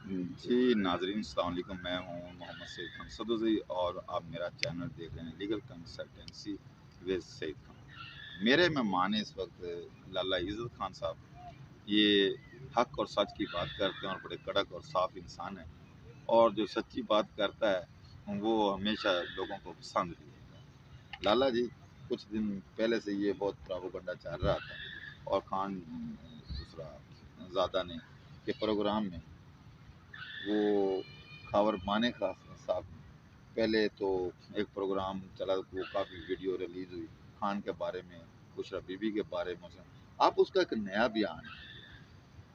جی ناظرین السلام علیکم، میں ہوں محمد سعید خان صدوزی اور آپ میرا چینل دیکھ رہے ہیں لیگل کنسلٹنسی ود سعید خان۔ میرے مہمان اس وقت لالہ عزت خان صاحب، یہ حق اور سچ کی بات کرتے ہیں اور بڑے کڑک اور صاف انسان ہیں، اور جو سچی بات کرتا ہے وہ ہمیشہ لوگوں کو پسند بھی ہے۔ لالہ جی کچھ دن پہلے سے یہ بہت پراپیگنڈا چل رہا تھا، اور خان دوسرا زادہ نے کے پروگرام میں وہ خاور مانے کا صاحب پہلے تو ایک پروگرام چلا، وہ کافی ویڈیو ریلیز ہوئی خان کے بارے میں، بشرا بی بی کے بارے میں۔ آپ اس کا ایک نیا بیان ہے،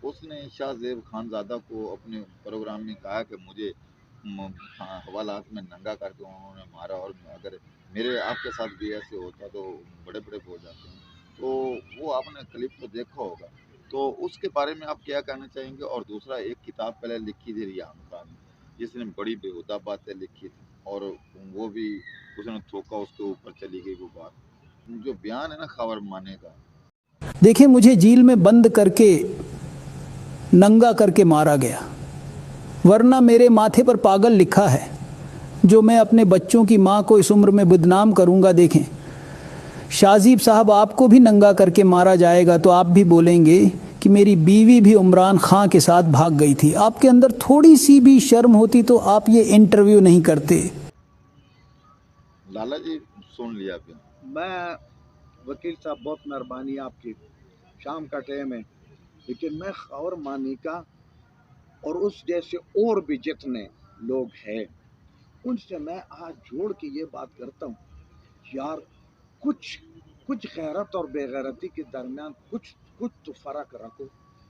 اس نے شاہ زیب خان زادہ کو اپنے پروگرام میں کہا کہ مجھے حوالات میں ننگا کر کے انہوں نے مارا، اور اگر میرے آپ کے ساتھ بھی ایسے ہوتا تو بڑے بڑے ہو جاتے ہیں۔ تو وہ آپ نے کلپ کو دیکھا ہوگا، تو اس کے بارے میں آپ کیا کہنا چاہیں گے؟ اور دوسرا ایک کتاب پہلے لکھی تھی ریحان خان نے، جس نے بڑی بےہودہ باتیں لکھی تھی، اور وہ بھی اس نے تھوکا، اس کے اوپر چلی گئی وہ بات۔ جو بیان ہے نا خاور مانے کا، دیکھیں مجھے جیل میں بند کر کے ننگا کر کے مارا گیا، ورنہ میرے ماتھے پر پاگل لکھا ہے، جو میں اپنے بچوں کی ماں کو اس عمر میں بدنام کروں گا۔ دیکھیں شازیب صاحب، آپ کو بھی ننگا کر کے مارا جائے گا تو آپ بھی بولیں گے کہ میری بیوی بھی عمران خان کے ساتھ بھاگ گئی تھی۔ آپ کے اندر تھوڑی سی بھی شرم ہوتی تو آپ یہ انٹرویو نہیں کرتے۔ لالہ جی سن لیا پھر۔ میں وکیل صاحب بہت مہربانی آپ کی، شام کا ٹائم ہے، لیکن میں خاور مانی کا اور اس جیسے اور بھی جتنے لوگ ہیں ان سے میں آج جوڑ کے یہ بات کرتا ہوں، یار کچھ غیرت اور بے غیرتی کے درمیان کچھ تو فرق رکھو،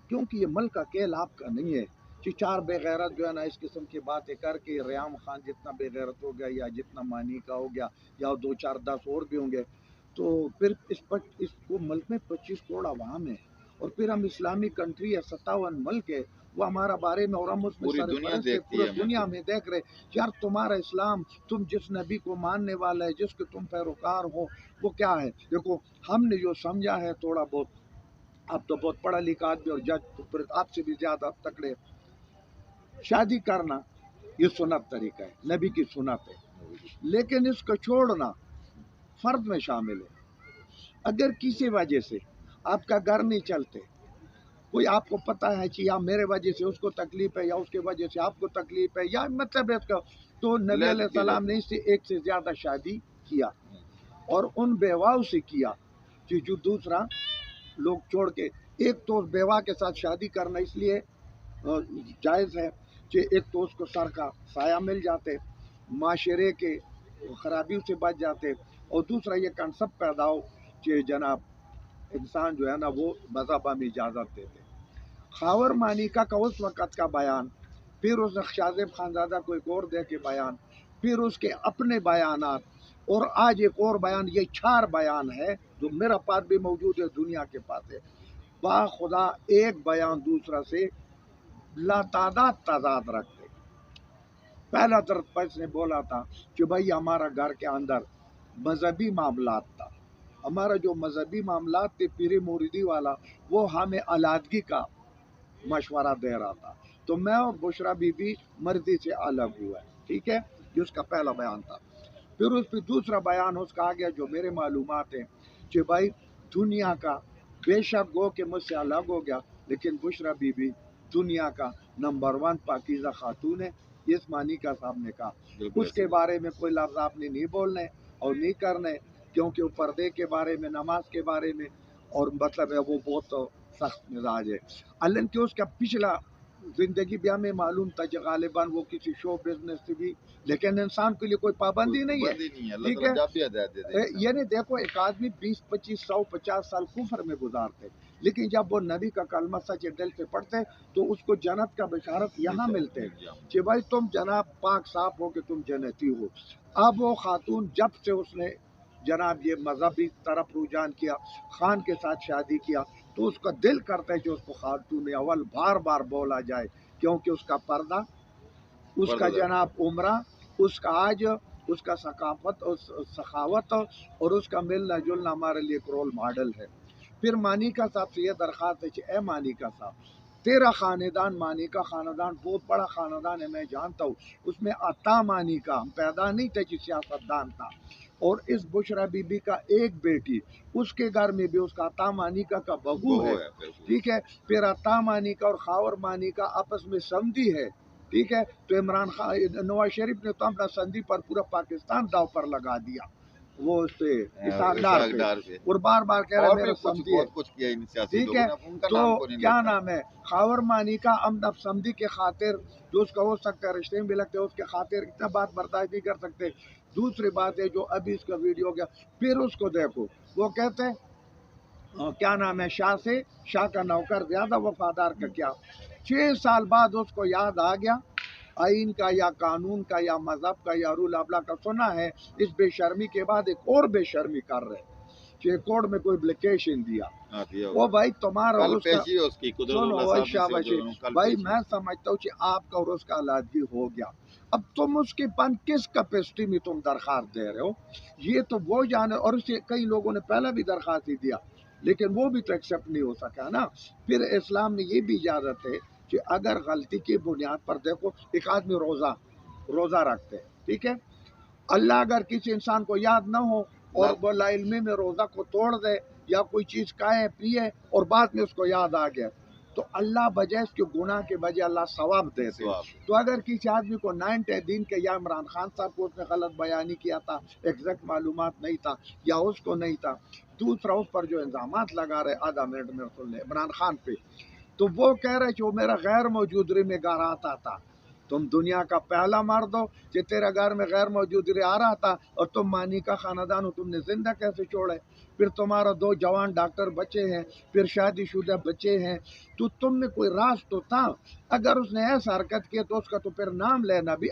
کیونکہ یہ ملک کا کھیل آپ کا نہیں ہے کہ چار بے غیرت جو ہے نا اس قسم کی باتیں کر کے ریام خان جتنا بے غیرت ہو گیا یا جتنا مانی کا ہو گیا یا 2 4 10 اور بھی ہوں گے، تو پھر اس کو ملک میں 25 کروڑ عوام ہے، اور پھر ہم اسلامی کنٹری ہے، 57 ملک ہے، وہ ہمارا بارے میں، اور ہم اس میں پوری دنیا سرپرست ہے، دیکھتی پورے ہے دنیا میں دیکھ رہے، یار تمہارا اسلام، تم جس نبی کو ماننے والا ہے، جس کے تم پیروکار ہو، وہ کیا ہے؟ دیکھو ہم نے جو سمجھا ہے تھوڑا بہت، اب تو بہت پڑھا لکھا آدمی اور جج تو پھر آپ سے بھی زیادہ تکڑے، شادی کرنا یہ سنت طریقہ ہے، نبی کی سنت ہے، لیکن اس کو چھوڑنا فرد میں شامل ہے۔ اگر کسی وجہ سے آپ کا گھر نہیں چلتے، کوئی آپ کو پتہ ہے کہ یا میرے وجہ سے اس کو تکلیف ہے یا اس کے وجہ سے آپ کو تکلیف ہے، یا مطلب اس کا، تو نبی علیہ السلام نے اس سے ایک سے زیادہ شادی کیا، اور ان بیواؤں سے کیا کہ جو دوسرا لوگ چھوڑ کے، ایک تو بیوہ کے ساتھ شادی کرنا اس لیے جائز ہے کہ ایک تو اس کو سر کا سایہ مل جاتے، معاشرے کے خرابیوں سے بچ جاتے، اور دوسرا یہ کنسپٹ پیدا ہو کہ جناب انسان جو ہے نا وہ مذہب میں اجازت دیتے۔ خاور مانیکا کا اس وقت کا بیان، پھر اس شاہ زیب خانزادہ کو ایک اور دے کے بیان، پھر اس کے اپنے بیانات، اور آج ایک اور بیان، یہ 4 بیان ہے جو میرا پاس بھی موجود ہے، دنیا کے پاس ہے، با خدا ایک بیان دوسرا سے لاتعداد تضاد رکھتے۔ پہلا طرف اس نے بولا تھا کہ بھائی ہمارا گھر کے اندر مذہبی معاملات تھا، ہمارا جو مذہبی معاملات تھے پیری موریدی والا، وہ ہمیں علیحدگی کا مشورہ دے رہا تھا، تو میں اور بشرا بی بی مرضی سے الگ ہوا ہے، ٹھیک ہے، یہ اس کا پہلا بیان تھا۔ پھر اس پہ دوسرا بیان اس کا آ گیا جو میرے معلومات ہیں کہ بھائی دنیا کا بے شک گو کہ مجھ سے الگ ہو گیا، لیکن بشرا بی بی دنیا کا نمبر 1 پاکیزہ خاتون ہے، اس مانی کا صاحب نے کہا۔ اس کے بارے میں کوئی لفظ آپ نے نہیں بولنے اور نہیں کرنے، کیونکہ وہ پردے کے بارے میں، نماز کے بارے میں، اور مطلب ہے وہ بہت سخت مزاج ہے، حالانکہ اس کا پچھلا زندگی بھی ہمیں معلوم تھا کہ غالباً وہ کسی شو بزنس سے بھی، لیکن انسان کے لیے کوئی پابندی نہیں ہے، ٹھیک ہے، یعنی دیکھو ایک آدمی 20 25 100 50 سال کفر میں گزارتے، لیکن جب وہ نبی کا کلمہ سچ دل سے پڑھتے تو اس کو جنت کا بشارت یہاں ملتے کہ بھائی تم جناب پاک صاف ہو کہ تم جنتی ہو۔ اب وہ خاتون جب سے اس نے جناب یہ مذہبی طرف رجحان کیا، خان کے ساتھ شادی کیا، تو اس کا دل کرتا ہے کہ اس کو خاتون اول بار بار بولا جائے، کیونکہ اس کا پردہ، اس کا جناب عمرہ، اس کا آج، اس کا ثقافت اور سخاوت، اور اس کا ملنا جلنا ہمارے لیے ایک رول ماڈل ہے۔ پھر مانیکا صاحب سے یہ درخواست ہے کہ اے مانیکا صاحب، تیرا خاندان مانی کا خاندان بہت بڑا خاندان ہے، میں جانتا ہوں، اس میں عطا مانی کا ہم پیدا نہیں تھے کہ سیاستدان تھا، اور اس بشرا بی بی کا ایک بیٹی، اس کے گھر میں بھی اس کا عطا مانی کا بہو ہے، ٹھیک ہے، پھر عطا مانی کا اور خاور مانی کا آپس میں سمدھی ہے، ٹھیک ہے، تو عمران خان نواز شریف نے تو اپنا سندھی پر پورا پاکستان داؤ پر لگا دیا، وہ اس پہ اسحاق ڈار پہ، اور بار بار کہہ رہے میرا سمدھی ہے، ٹھیک ہے، تو کیا نام ہے، خاور مانی کا ہم اب سمدھی کے خاطر جو اس کا ہو سکتا ہے رشتے میں بھی لگتے ہیں، اس کے خاطر اتنا بات برداشت نہیں کر سکتے۔ دوسری بات ہے جو ابھی اس کا ویڈیو گیا، پھر اس کو دیکھو، وہ کہتے ہیں کیا نام ہے، شاہ کا نوکر زیادہ وفادار کا کیا، 6 سال بعد اس کو یاد آ گیا آئین کا یا قانون کا یا مذہب کا یا رول آف لا کا، سنا ہے اس بے شرمی کے بعد ایک اور بے شرمی کر رہے کہ کورٹ میں کوئی اپلیکیشن دیا، وہ بھائی تمہارا اور اس کا سنو بھائی شاباشی بھائی، میں سمجھتا ہوں کہ آپ کا اور اس کا علیحدگی ہو گیا، اب تم اس کے پن کس کیپیسٹی میں تم درخواست دے رہے ہو، یہ تو وہ جانے، اور اسے کئی لوگوں نے پہلے بھی درخواست ہی دیا لیکن وہ بھی تو ایکسیپٹ نہیں ہو سکا نا۔ پھر اسلام میں یہ بھی اجازت ہے کہ اگر غلطی کی بنیاد پر، دیکھو ایک آدمی روزہ رکھتے، ٹھیک ہے، اللہ اگر کسی انسان کو یاد نہ ہو اور وہ لا علمی میں روزہ کو توڑ دے یا کوئی چیز کھائے پیے اور بعد میں اس کو یاد آ گیا، تو اللہ بجائے اس کے گناہ کے بجائے اللہ ثواب دیتے۔ تو اگر کسی آدمی کو 9 دن کے، یا عمران خان صاحب کو اس نے غلط بیانی کیا تھا، ایگزیکٹ معلومات نہیں تھا یا اس کو نہیں تھا، دوسرا اس پر جو الزامات لگا رہے آدھا منٹ میں سن لے عمران خان پہ، تو وہ کہہ رہے کہ وہ میرا غیر موجودگی میں گھر آتا تھا، تم دنیا کا پہلا مرد ہو کہ تیرا گھر میں غیر موجودگی آ رہا تھا، اور تم مانی کا خاندان ہو، تم نے زندہ کیسے چھوڑے، پھر تمہارا 2 جوان ڈاکٹر بچے ہیں، پھر شادی شدہ بچے ہیں، تو تم میں کوئی راز تو تھا، اگر اس نے ایسا حرکت کی تو اس کا تو پھر نام لینا بھی،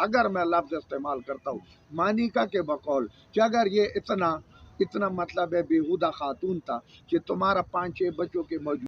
اگر میں لفظ استعمال کرتا ہوں مانیکا کے بقول کہ اگر یہ اتنا مطلب ہے بیہودہ خاتون تھا کہ تمہارا 5-6 بچوں کے موجود